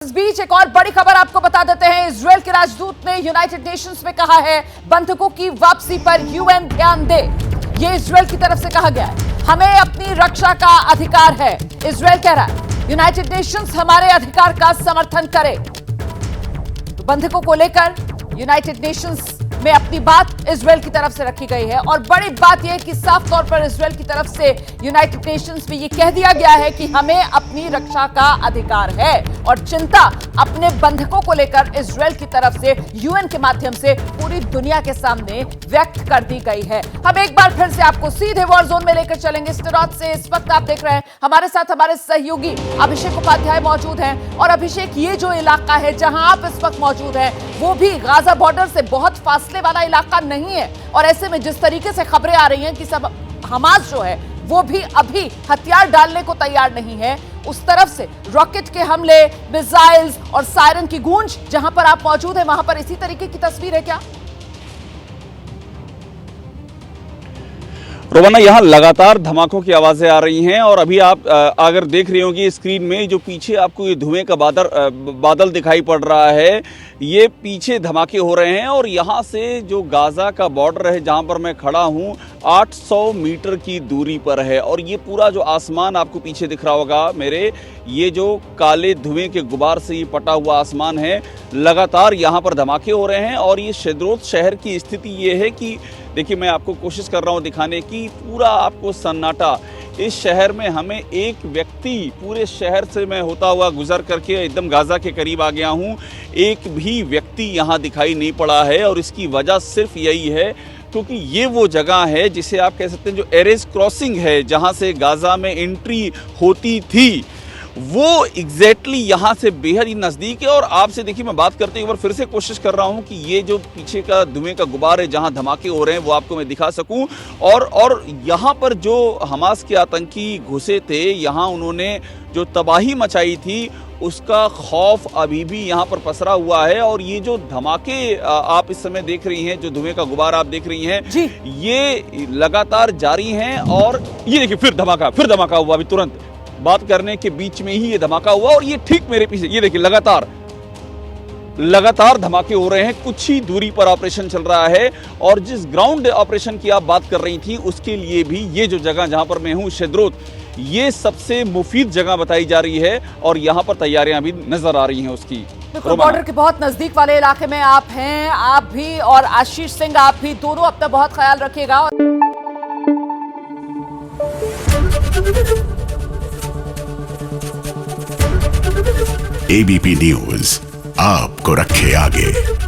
इस बीच एक और बड़ी खबर आपको बता देते हैं। इजरायल के राजदूत ने यूनाइटेड नेशंस में कहा है बंधकों की वापसी पर यूएन ध्यान दे। ये इजरायल की तरफ से कहा गया है। हमें अपनी रक्षा का अधिकार है, इजरायल कह रहा है। यूनाइटेड नेशंस हमारे अधिकार का समर्थन करे। तो बंधकों को लेकर यूनाइटेड नेशंस में अपनी बात इजरायल की तरफ से रखी गई है और बड़ी बात यह कि साफ तौर पर इजरायल की तरफ से यूनाइटेड नेशंस में यह कह दिया गया है कि हमें अपनी रक्षा का अधिकार है और चिंता अपने बंधकों को लेकर इजरायल की तरफ से यूएन के माध्यम से पूरी दुनिया के सामने व्यक्त कर दी गई है। हम एक बार फिर से आपको सीधे वॉर जोन में लेकर चलेंगे स्टेरॉट से। इस वक्त आप देख रहे हैं हमारे साथ हमारे सहयोगी अभिषेक उपाध्याय मौजूद हैं। और अभिषेक, ये जो इलाका है जहां आप इस वक्त मौजूद हैं वो भी गाजा बॉर्डर से बहुत फासले वाला इलाका नहीं है और ऐसे में जिस तरीके से खबरें आ रही हैं कि सब हमास जो है वो भी अभी हथियार डालने को तैयार नहीं है, उस तरफ से रॉकेट के हमले, मिसाइल्स और सायरन की गूंज जहां पर आप मौजूद हैं वहां पर इसी तरीके की तस्वीर है क्या? रोमाना, यहाँ लगातार धमाकों की आवाज़ें आ रही हैं और अभी आप अगर देख रही होंगी स्क्रीन में जो पीछे आपको ये धुएं का बादल दिखाई पड़ रहा है, ये पीछे धमाके हो रहे हैं और यहाँ से जो गाज़ा का बॉर्डर है जहाँ पर मैं खड़ा हूँ 800 मीटर की दूरी पर है और ये पूरा जो आसमान आपको पीछे दिख रहा होगा मेरे, ये जो काले धुएं के गुबार से ये पटा हुआ आसमान है, लगातार यहाँ पर धमाके हो रहे हैं। और ये शेद्रोत शहर की स्थिति ये है कि देखिए, मैं आपको कोशिश कर रहा हूँ दिखाने की, पूरा आपको सन्नाटा इस शहर में। हमें एक व्यक्ति पूरे शहर से मैं होता हुआ गुजर करके एकदम गाज़ा के करीब आ गया हूँ, एक भी व्यक्ति यहाँ दिखाई नहीं पड़ा है। और इसकी वजह सिर्फ यही है क्योंकि ये वो जगह है जिसे आप कह सकते हैं जो एरेज क्रॉसिंग है, जहाँ से गाज़ा में एंट्री होती थी, वो एग्जैक्टली यहाँ से बेहद ही नज़दीक है। और आपसे देखिए, मैं बात करते एक बार फिर से कोशिश कर रहा हूँ कि ये जो पीछे का धुएं का गुबार है जहाँ धमाके हो रहे हैं वो आपको मैं दिखा सकूँ। और यहाँ पर जो हमास के आतंकी घुसे थे, यहाँ उन्होंने जो तबाही मचाई थी उसका खौफ अभी भी यहाँ पर पसरा हुआ है। और ये जो धमाके आप इस समय देख रही हैं, जो धुएं का गुबार आप देख रही हैं, ये लगातार जारी हैं। और ये देखिए फिर धमाका हुआ, अभी तुरंत बात करने के बीच में ही ये धमाका हुआ और ये ठीक मेरे पीछे, ये देखिए लगातार धमाके हो रहे हैं। कुछ ही दूरी पर ऑपरेशन चल रहा है और जिस ग्राउंड ऑपरेशन की आप बात कर रही थी उसके लिए भी ये जो जगह जहां पर मैं हूं, शेद्रोत, ये सबसे मुफीद जगह बताई जा रही है और यहाँ पर तैयारियां भी नजर आ रही हैं उसकी। बिल्कुल, बॉर्डर के बहुत नजदीक वाले इलाके में आप हैं, आप भी और आशीष सिंह आप भी, दोनों अपना बहुत ख्याल रखिएगा। एबीपी न्यूज आपको रखे आगे।